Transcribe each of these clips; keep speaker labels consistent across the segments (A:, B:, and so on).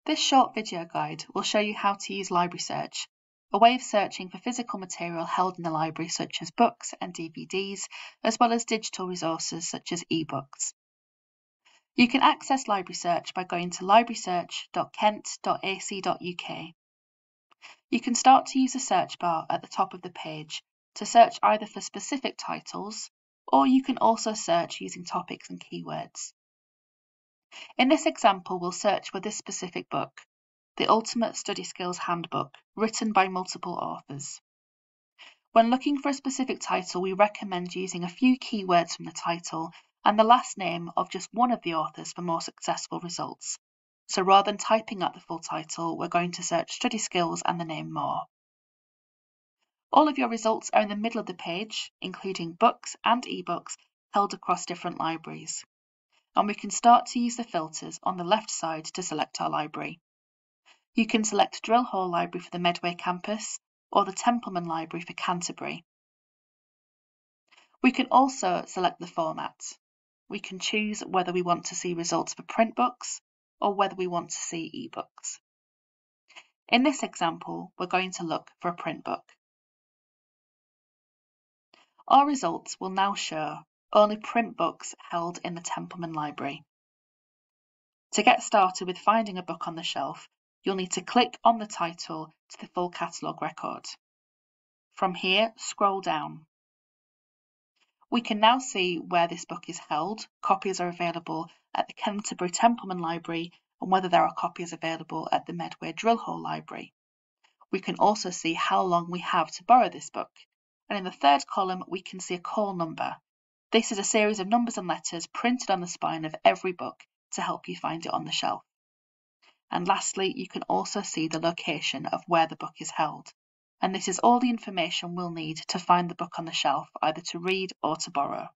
A: This short video guide will show you how to use LibrarySearch, a way of searching for physical material held in the library such as books and DVDs, as well as digital resources such as ebooks. You can access LibrarySearch by going to librarysearch.kent.ac.uk. You can start to use the search bar at the top of the page to search either for specific titles, or you can also search using topics and keywords. In this example, we'll search for this specific book, The Ultimate Study Skills Handbook, written by multiple authors. When looking for a specific title, we recommend using a few keywords from the title and the last name of just one of the authors for more successful results. So rather than typing out the full title, we're going to search Study Skills and the name more. All of your results are in the middle of the page, including books and ebooks held across different libraries. And we can start to use the filters on the left side to select our library. You can select Drill Hall Library for the Medway campus or the Templeman Library for Canterbury. We can also select the format. We can choose whether we want to see results for print books or whether we want to see ebooks. In this example, we're going to look for a print book. Our results will now show only print books held in the Templeman Library. To get started with finding a book on the shelf, you'll need to click on the title to the full catalogue record. From here, scroll down. We can now see where this book is held. Copies are available at the Canterbury Templeman Library and whether there are copies available at the Medway Drill Hall Library. We can also see how long we have to borrow this book. And in the third column, we can see a call number. This is a series of numbers and letters printed on the spine of every book to help you find it on the shelf. And lastly, you can also see the location of where the book is held. And this is all the information we'll need to find the book on the shelf, either to read or to borrow.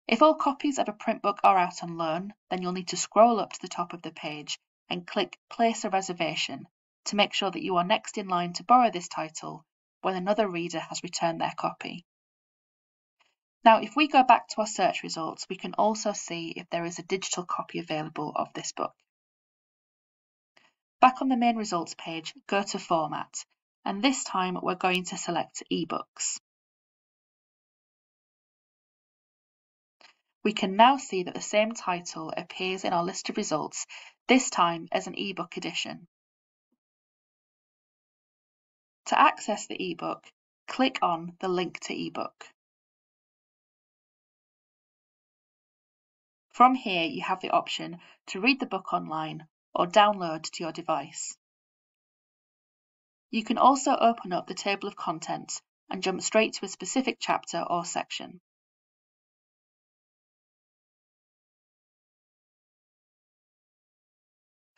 A: If all copies of a print book are out on loan, then you'll need to scroll up to the top of the page and click Place a Reservation to make sure that you are next in line to borrow this title when another reader has returned their copy. Now, if we go back to our search results, we can also see if there is a digital copy available of this book. Back on the main results page, go to Format, and this time we're going to select ebooks. We can now see that the same title appears in our list of results, this time as an ebook edition. To access the ebook, click on the link to ebook. From here, you have the option to read the book online or download to your device. You can also open up the table of contents and jump straight to a specific chapter or section.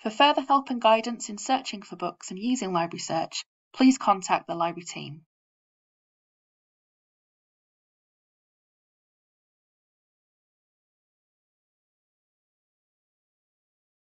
A: For further help and guidance in searching for books and using LibrarySearch, please contact the library team.